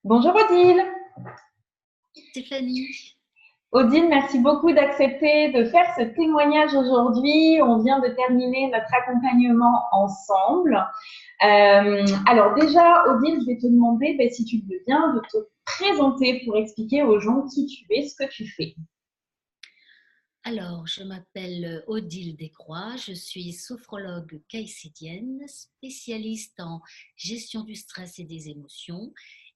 Bonjour Odile. Stéphanie. Odile, merci beaucoup d'accepter de faire ce témoignage aujourd'hui. On vient de terminer notre accompagnement ensemble. Alors déjà, Odile, je vais te demander si tu veux bien de te présenter pour expliquer aux gens qui tu es, ce que tu fais. Alors, je m'appelle Odile Descroix, je suis sophrologue caïcédienne, spécialiste en gestion du stress et des émotions,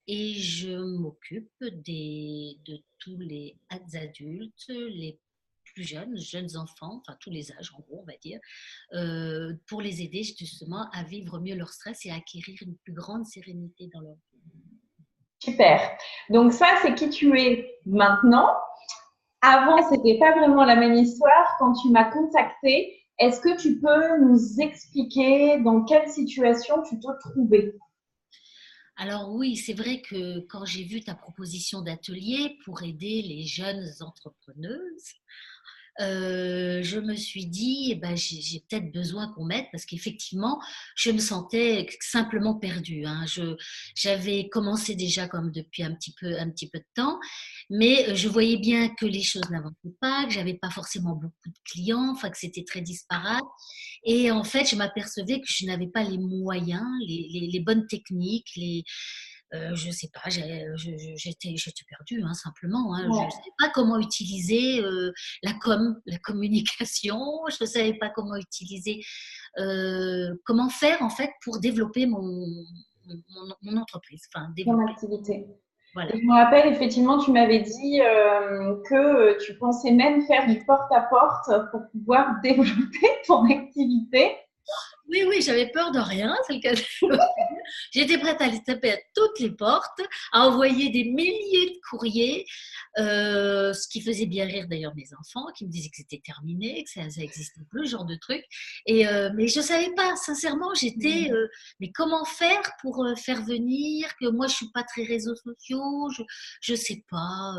et je m'occupe de tous les adultes, les plus jeunes, jeunes enfants, enfin tous les âges en gros, on va dire, pour les aider justement à vivre mieux leur stress et à acquérir une plus grande sérénité dans leur vie. Super. Donc ça, c'est qui tu es maintenant. Avant, c'était pas vraiment la même histoire. Quand tu m'as contacté, est-ce que tu peux nous expliquer dans quelle situation tu te trouvais? Alors oui, c'est vrai que quand j'ai vu ta proposition d'atelier pour aider les jeunes entrepreneuses, je me suis dit, eh ben, j'ai peut-être besoin qu'on m'aide parce qu'effectivement, je me sentais simplement perdue, hein. J'avais commencé déjà comme depuis un petit peu de temps, mais je voyais bien que les choses n'avançaient pas, que j'avais pas forcément beaucoup de clients, enfin que c'était très disparate. Et en fait, je m'apercevais que je n'avais pas les moyens, les bonnes techniques, je sais pas, j'étais perdue, hein, simplement, hein. Je ne Ouais. savais pas comment utiliser la communication, je ne savais pas comment utiliser, comment faire en fait pour développer mon entreprise, enfin Ton développer, activité. Et voilà. je me rappelle, effectivement, tu m'avais dit que tu pensais même faire du porte-à-porte pour pouvoir développer ton activité. Oui, oui, j'avais peur de rien, c'est le cas de le dire. J'étais prête à aller taper à toutes les portes, à envoyer des milliers de courriers, ce qui faisait bien rire d'ailleurs mes enfants, qui me disaient que c'était terminé, que ça n'existait plus, ce genre de truc. Mais je ne savais pas, sincèrement, mais comment faire pour faire venir, que moi je ne suis pas très réseaux sociaux, je ne sais pas,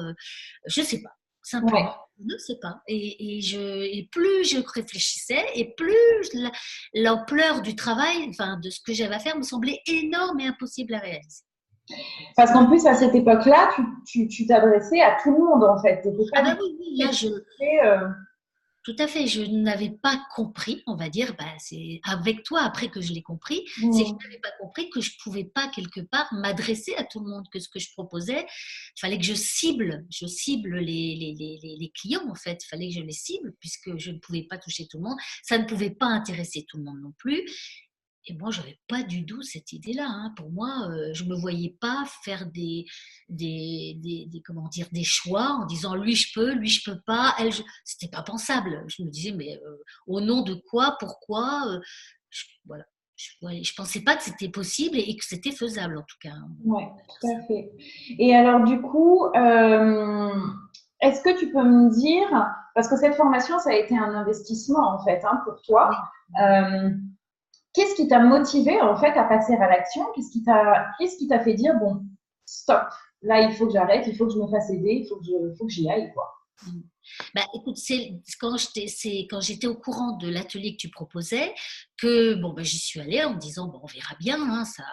je sais pas, simplement. Ouais. Je ne sais pas. Et plus je réfléchissais, et plus l'ampleur du travail, enfin de ce que j'avais à faire, me semblait énorme et impossible à réaliser. Parce qu'en plus, à cette époque-là, tu t'adressais à tout le monde, en fait. Tu n'étais Ah pas du ben tout oui, oui, spécialisée. tout à fait, je n'avais pas compris, on va dire, bah, c'est avec toi après que je l'ai compris, c'est que je n'avais pas compris que je ne pouvais pas quelque part m'adresser à tout le monde, que ce que je proposais, il fallait que je cible les clients en fait, il fallait que je les cible puisque je ne pouvais pas toucher tout le monde, ça ne pouvait pas intéresser tout le monde non plus. Et moi, je n'avais pas du tout cette idée-là, hein. Pour moi, je ne me voyais pas faire comment dire, des choix en disant lui je peux pas, elle, c'était pas pensable. Je me disais, mais au nom de quoi, pourquoi voilà. Je pensais pas que c'était possible et que c'était faisable en tout cas, hein. Ouais, tout à fait. Et alors, du coup, est-ce que tu peux me dire, parce que cette formation, ça a été un investissement, en fait, hein, pour toi, Oui. euh, qu'est-ce qui t'a motivé, en fait, à passer à l'action? Qu'est-ce qui t'a fait dire, bon, stop, là, il faut que j'arrête, il faut que je me fasse aider, il faut que j'y aille, quoi. Mm. Bah, écoute, c'est quand j'étais au courant de l'atelier que tu proposais que bon, bah, j'y suis allée en me disant bon, on verra bien, hein, ça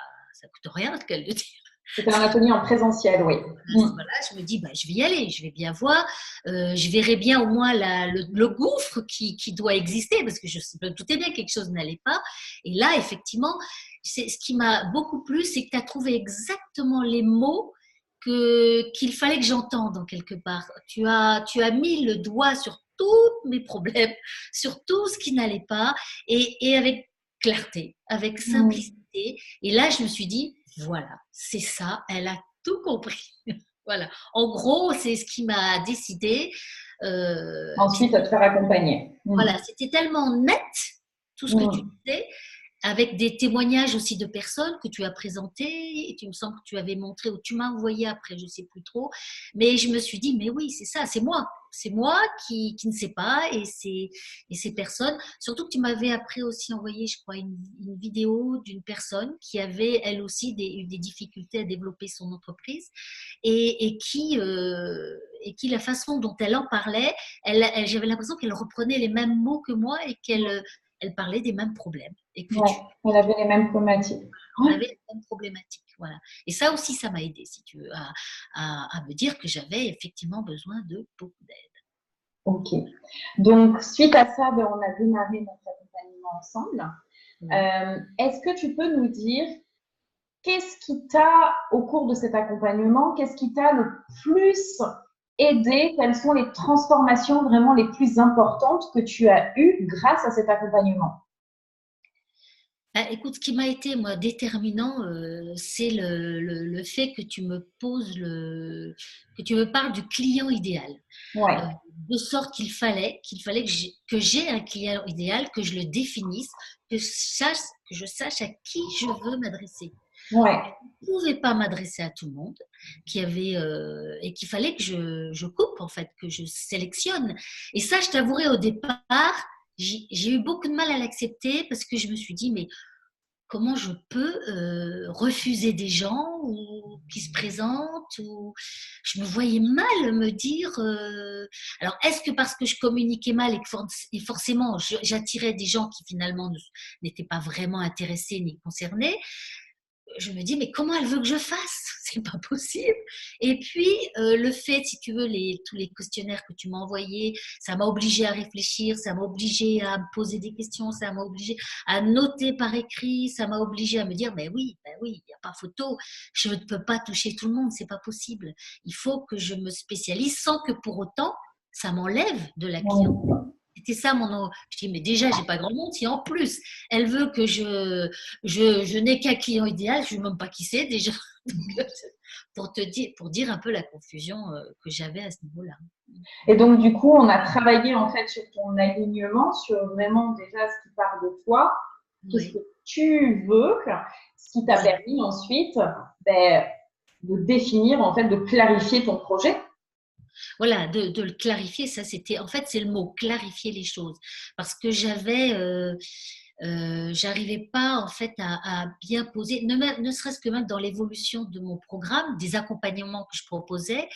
coûte rien, qu'elle le dit. C'était un atelier en présentiel, oui. Mm. Voilà, je me dis, bah, je vais y aller, je vais bien voir, je verrai bien au moins le gouffre qui doit exister, parce que je me doutais bien que quelque chose n'allait pas. Et là, effectivement, ce qui m'a beaucoup plu, c'est que tu as trouvé exactement les mots qu'il fallait que j'entende en quelque part. Tu as mis le doigt sur tous mes problèmes, sur tout ce qui n'allait pas, et avec clarté, avec Mm. simplicité. Et là, je me suis dit, voilà, c'est ça, elle a tout compris. Voilà. En gros, c'est ce qui m'a décidé. Ensuite, à te faire accompagner. Mm. Voilà, c'était tellement net tout ce que tu Mm. disais, avec des témoignages aussi de personnes que tu as présentées, et tu me semble que tu avais montré, ou tu m'as envoyé après, je ne sais plus trop, mais je me suis dit, mais oui, c'est ça, c'est moi qui ne sais pas, et ces personnes, surtout que tu m'avais après aussi envoyé, je crois, une vidéo d'une personne qui avait, elle aussi, eu des difficultés à développer son entreprise, et qui, la façon dont elle en parlait, j'avais l'impression qu'elle reprenait les mêmes mots que moi, et qu'elle elle parlait des mêmes problèmes. Et que Ouais, elle avait les mêmes problématiques. on avait les mêmes problématiques. Voilà. Et ça aussi, ça m'a aidé, si tu veux, à me dire que j'avais effectivement besoin de beaucoup d'aide. Ok. Donc, suite à ça, ben, on a démarré notre accompagnement ensemble. Oui. Est-ce que tu peux nous dire qu'est-ce qui t'a, au cours de cet accompagnement, qu'est-ce qui t'a le plus aidé? Quelles sont les transformations vraiment les plus importantes que tu as eues grâce à cet accompagnement? Bah, écoute, ce qui m'a été, moi, déterminant, c'est le fait que tu me poses que tu me parles du client idéal. Ouais, Euh, de sorte qu'il fallait que j'ai un client idéal, que je le définisse, que je sache à qui je veux m'adresser. ouais. Je ne pouvais pas m'adresser à tout le monde, et qu'il fallait que je coupe, en fait, que je sélectionne. Et ça, je t'avouerai, au départ, j'ai eu beaucoup de mal à l'accepter parce que je me suis dit, mais comment je peux refuser des gens qui se présentent ou je me voyais mal me dire alors est-ce que parce que je communiquais mal et forcément j'attirais des gens qui finalement n'étaient pas vraiment intéressés ni concernés, je me dis, mais comment elle veut que je fasse? C'est pas possible. Et puis, le fait, si tu veux, tous les questionnaires que tu m'as envoyés, ça m'a obligé à réfléchir, ça m'a obligé à me poser des questions, ça m'a obligé à noter par écrit, ça m'a obligé à me dire, ben oui, il n'y a pas photo, je ne peux pas toucher tout le monde, c'est pas possible. Il faut que je me spécialise sans que pour autant, ça m'enlève de la clientèle. Ouais. C'était ça mon. Je dis, mais déjà, j'ai pas grand monde. Si en plus, elle veut que je n'ai qu'un client idéal, je ne sais même pas qui c'est déjà. Pour dire un peu la confusion que j'avais à ce niveau-là. Et donc, du coup, on a travaillé en fait sur ton alignement, sur vraiment déjà ce qui part de toi, qu'est-ce que Oui, tu veux, ce qui t'a voilà. permis ensuite ben, de définir, en fait, de clarifier ton projet. Voilà, de le clarifier, ça c'était, en fait, c'est le mot, clarifier les choses. Parce que j'arrivais pas en fait à bien poser, ne serait-ce que même dans l'évolution de mon programme, des accompagnements que je proposais,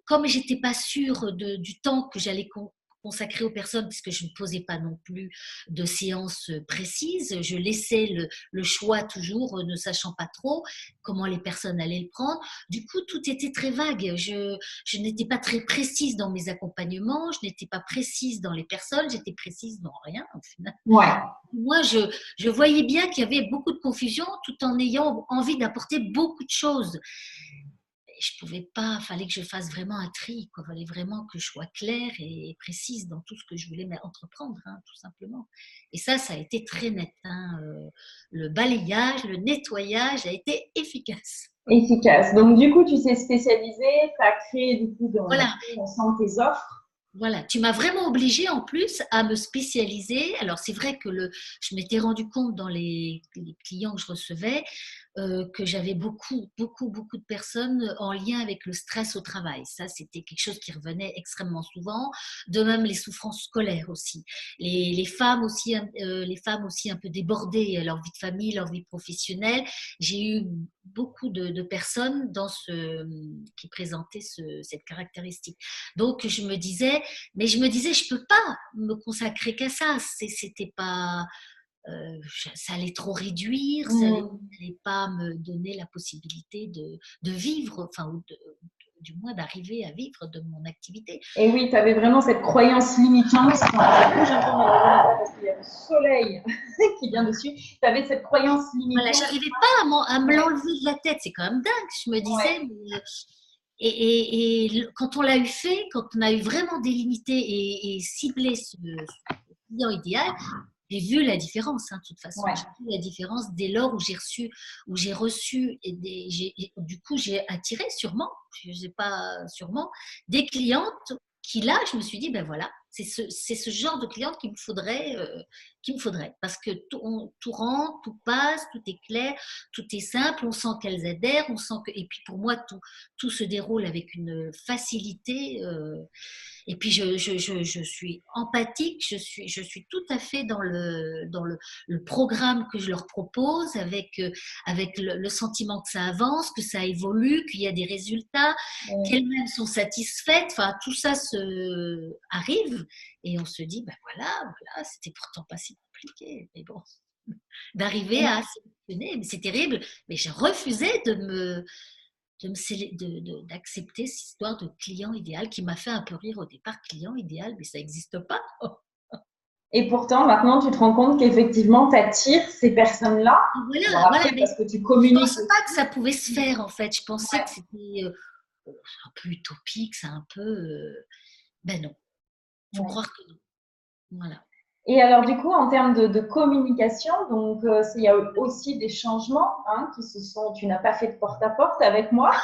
comme j'étais pas sûre du temps que j'allais consacrer aux personnes, puisque je ne posais pas non plus de séances précises, je laissais le choix toujours, ne sachant pas trop comment les personnes allaient le prendre. Du coup, tout était très vague. Je n'étais pas très précise dans mes accompagnements, je n'étais pas précise dans les personnes, j'étais précise dans rien au final. Ouais. Moi, je voyais bien qu'il y avait beaucoup de confusion tout en ayant envie d'apporter beaucoup de choses. Je pouvais pas, il fallait que je fasse vraiment un tri, il fallait vraiment que je sois claire et précise dans tout ce que je voulais entreprendre, hein, tout simplement. Et ça a été très net, hein. Le balayage, le nettoyage a été efficace. Efficace. Donc, du coup, tu t'es spécialisé, tu as créé, du coup, on a Voilà, créé ensemble tes offres. voilà, tu m'as vraiment obligée en plus à me spécialiser. Alors c'est vrai que je m'étais rendu compte dans les clients que je recevais que j'avais beaucoup de personnes en lien avec le stress au travail. Ça, c'était quelque chose qui revenait extrêmement souvent. De même, les souffrances scolaires aussi. Les femmes aussi un peu débordées, leur vie de famille, leur vie professionnelle. J'ai eu beaucoup de personnes qui présentaient cette caractéristique. Donc, je me disais, je peux pas me consacrer qu'à ça. C'était pas, ça allait trop réduire, ça Hmm. allait pas me donner la possibilité de vivre, enfin, du moins d'arriver à vivre de mon activité. Et oui, tu avais vraiment cette croyance limitante. Enfin, ça bouge un peu malheureusement parce qu'il y a le soleil qui vient dessus. Tu avais cette croyance Voilà, limitante. j'arrivais pas à me Ouais, l'enlever de la tête. C'est quand même dingue. Je me disais, ouais, quand on l'a eu fait, quand on a eu vraiment délimité et ciblé ce client idéal, j'ai vu la différence, hein, de toute façon. ouais. J'ai vu la différence dès lors où j'ai reçu et du coup, j'ai attiré sûrement, je sais pas sûrement, des clientes qui là, je me suis dit, ben voilà, c'est ce genre de cliente qu'il me faudrait, parce que tout rentre, tout passe, tout est clair, tout est simple, on sent qu'elles adhèrent, on sent que, et puis pour moi, tout se déroule avec une facilité. Et puis je suis empathique, je suis tout à fait le programme que je leur propose, avec le sentiment que ça avance, que ça évolue, qu'il y a des résultats, Ouais. qu'elles-mêmes sont satisfaites. Enfin, tout ça arrive arrive et on se dit, ben voilà, c'était pourtant pas si compliqué. Mais bon, d'arriver à sélectionner, mais c'est terrible. Mais j'ai refusé d'accepter cette histoire de client idéal qui m'a fait un peu rire au départ. Client idéal, mais ça n'existe pas. Et pourtant, maintenant, tu te rends compte qu'effectivement, tu attires ces personnes-là. Bon, Voilà, après, mais parce que tu je ne communiques pensais pas que aussi. ça pouvait se faire en fait. Je pensais Ouais. que c'était un peu utopique, c'est un peu. Ben non, il faut Ouais. croire que non. Voilà. Et alors, du coup, en termes de communication, donc, il y a aussi des changements hein, qui se sont. Tu n'as pas fait de porte-à-porte avec moi.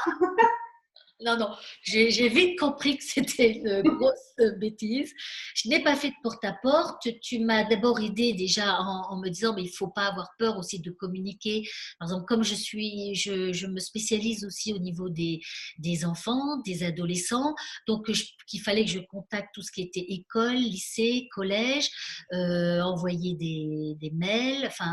Non, non, j'ai vite compris que c'était une grosse bêtise. Je n'ai pas fait de porte-à-porte. Tu m'as d'abord aidé déjà en me disant, mais il ne faut pas avoir peur aussi de communiquer. Par exemple, comme je me spécialise aussi au niveau des enfants, des adolescents, donc qu'il fallait que je contacte tout ce qui était école, lycée, collège, envoyer des mails, enfin,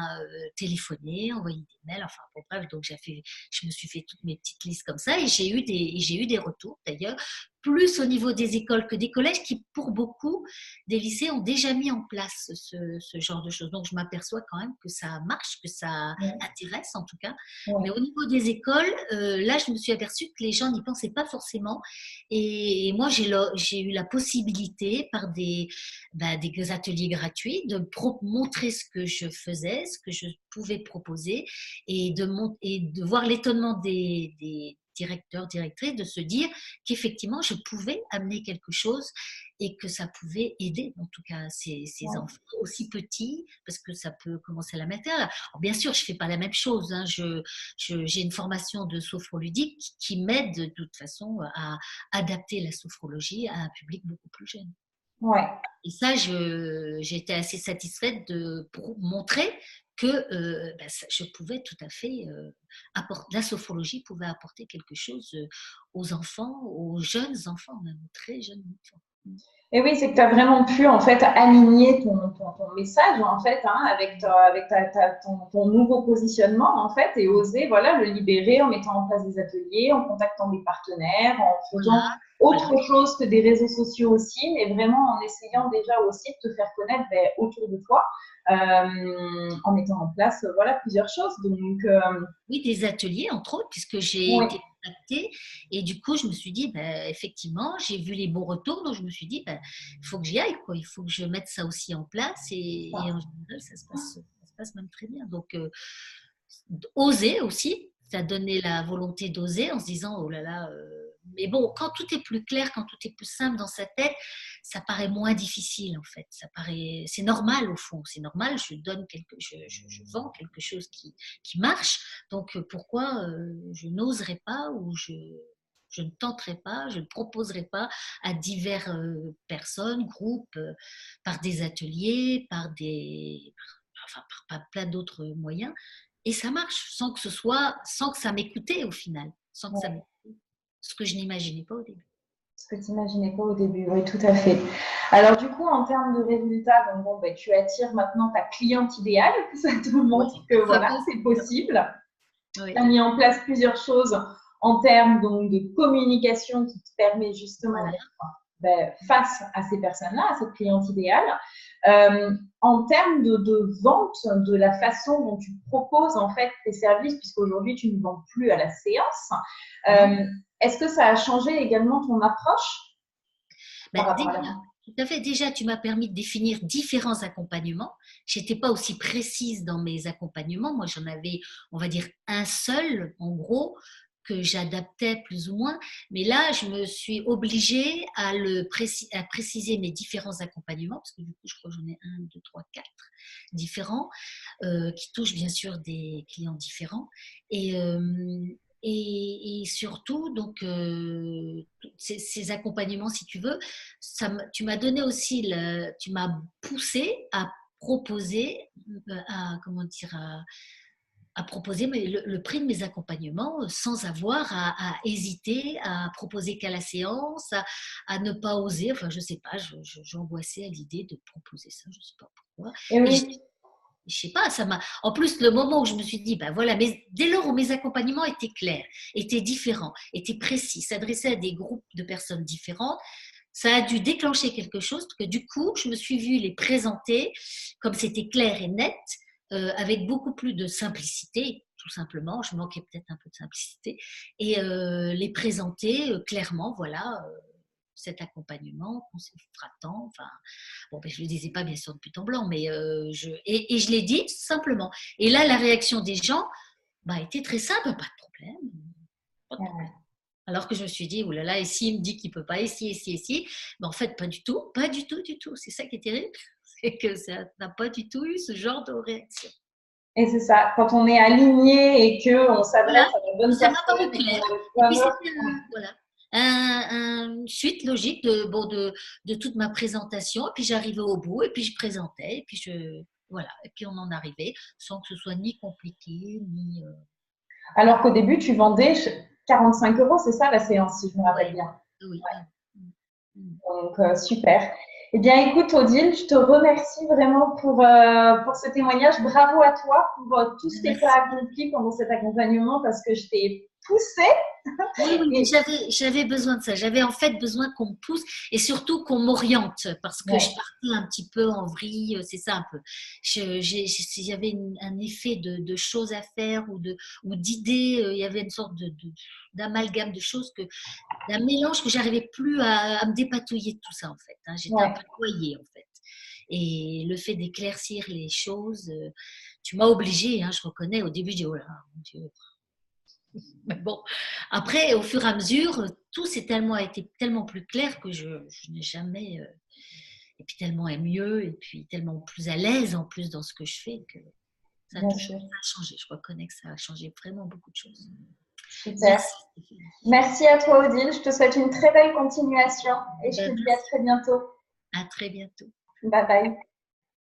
téléphoner, envoyer des mails, enfin, bon, bref, donc je me suis fait toutes mes petites listes comme ça et j'ai eu des retours d'ailleurs, plus au niveau des écoles que des collèges qui, pour beaucoup des lycées, ont déjà mis en place ce genre de choses. Donc, je m'aperçois quand même que ça marche, que ça Ouais. intéresse en tout cas. Ouais. Mais au niveau des écoles, là, je me suis aperçue que les gens n'y pensaient pas forcément. Et moi, j'ai eu la possibilité, par des ateliers gratuits, de montrer ce que je faisais, ce que je pouvais proposer et de voir l'étonnement des directeurs, directrices, de se dire qu'effectivement, je pouvais amener quelque chose et que ça pouvait aider, en tout cas, ces Ouais. enfants aussi petits, parce que ça peut commencer à la maternelle. Alors, bien sûr, je ne fais pas la même chose. Hein. J'ai une formation de sophroludique qui m'aide de toute façon à adapter la sophrologie à un public beaucoup plus jeune. Ouais. Et ça, j'ai été assez satisfaite pour montrer que je pouvais tout à fait la sophrologie pouvait apporter quelque chose aux enfants, aux jeunes enfants, même aux très jeunes enfants. Et oui, c'est que tu as vraiment pu en fait aligner ton message en fait hein, ton nouveau positionnement en fait et oser voilà le libérer en mettant en place des ateliers, en contactant des partenaires, en faisant Voilà, voilà. autre chose que des réseaux sociaux aussi, mais vraiment en essayant déjà aussi de te faire connaître autour de toi, en mettant en place voilà plusieurs choses. Donc Oui, des ateliers, entre autres, puisque j'ai oui, été contactée. Et du coup, je me suis dit, effectivement, j'ai vu les bons retours. Donc, je me suis dit, il faut que j'y aille, quoi. Il faut que je mette ça aussi en place. Et en général, ça se passe même très bien. Donc, oser aussi. Ça a donné la volonté d'oser en se disant, oh là là. Mais bon, quand tout est plus clair, quand tout est plus simple dans sa tête, ça paraît moins difficile en fait. C'est normal au fond. C'est normal. Je vends quelque chose qui marche. Donc pourquoi je n'oserais pas ou je ne tenterai pas, je ne proposerai pas à diverses personnes, groupes, par des ateliers, par plein d'autres moyens. Et ça marche sans que ça m'écoutait au final, sans que ça ouais. m'écoutait, ce que je n'imaginais pas au début. Ce que tu n'imaginais pas au début, oui, tout à fait. Alors, du coup, en termes de résultats, donc, bon, ben, tu attires maintenant ta cliente idéale. Ça te Oui, montre que ça voilà, passe. c'est possible. Tu as Oui, mis en place plusieurs choses en termes donc, de communication qui te permet justement voilà. d'être face à ces personnes-là, à cette cliente idéale. En termes de vente, de la façon dont tu proposes en fait tes services, puisqu'aujourd'hui tu ne vends plus à la séance, Non. est-ce que ça a changé également ton approche par rapport à Déjà, la... tout à fait. Déjà, tu m'as permis de définir différents accompagnements. Je n'étais pas aussi précise dans mes accompagnements. Moi, j'en avais, on va dire, un seul, en gros, que j'adaptais plus ou moins. Mais là, je me suis obligée à préciser mes différents accompagnements, parce que du coup, je crois que j'en ai un, deux, trois, quatre différents, qui touchent bien sûr des clients différents. Et, surtout, donc, ces accompagnements, si tu veux, tu m'as donné aussi, tu m'as poussé à proposer, comment dire, à proposer le prix de mes accompagnements sans avoir à hésiter, à proposer qu'à la séance, à ne pas oser. Enfin, je ne sais pas, j'angoissais à l'idée de proposer ça, je ne sais pas pourquoi. Et Et oui, je sais pas, ça m'a. En plus, le moment où je me suis dit, ben voilà, mais dès lors où mes accompagnements étaient clairs, étaient différents, étaient précis, s'adressaient à des groupes de personnes différentes, ça a dû déclencher quelque chose, parce que du coup, je me suis vue les présenter, comme c'était clair et net, avec beaucoup plus de simplicité, tout simplement. Je manquais peut-être un peu de simplicité. Et les présenter clairement, voilà, cet accompagnement, on se fera tant. Enfin, bon, ben, je ne le disais pas bien sûr de but en blanc, mais et je l'ai dit simplement. Et là, la réaction des gens bah, était très simple, pas de problème. Pas de problème. Alors que je me suis dit, oh là là, et s'il me dit qu'il ne peut pas, et si, mais en fait, pas du tout, pas du tout, du tout. C'est ça qui est terrible, c'est que ça n'a pas du tout eu ce genre de réaction. Et c'est ça, quand on est aligné et qu'on s'adresse Voilà, à la bonne ça m'a personne paru et qu'on clair. a le Et puis poids c'était voilà, une suite logique de toute ma présentation. Et puis j'arrivais au bout, et puis je présentais, et puis voilà, et puis on en arrivait sans que ce soit ni compliqué, ni. Alors qu'au début, tu vendais 45 euros, c'est ça la séance, si je me rappelle Ouais, bien. oui. Ouais. Mm. Donc, super. Eh bien, écoute, Odile, je te remercie vraiment pour ce témoignage. Bravo à toi pour tout ce que tu Merci. as accompli pendant cet accompagnement parce que je t'ai poussé. Oui, oui, mais Et, j'avais besoin de ça. J'avais en fait besoin qu'on me pousse et surtout qu'on m'oriente parce que je ouais, partais un petit peu en vrille. C'est ça un peu. Il y avait un effet de choses à faire ou d'idées. Il y avait une sorte d'amalgame de choses d'un mélange que j'arrivais plus à me dépatouiller de tout ça en fait. Hein. J'étais un ouais, peu noyée en fait. Et le fait d'éclaircir les choses, tu m'as obligée. Hein, je reconnais au début, je dis oh là, mon Dieu. Mais bon, après, au fur et à mesure, tout été tellement plus clair que je n'ai jamais, et puis tellement mieux, et puis tellement plus à l'aise en plus dans ce que je fais que bien sûr. ça a changé. Je reconnais que ça a changé vraiment beaucoup de choses. Super. Merci. Merci à toi, Odile. Je te souhaite une très belle continuation et je te Ben, dis à merci. très bientôt. À très bientôt. Bye bye.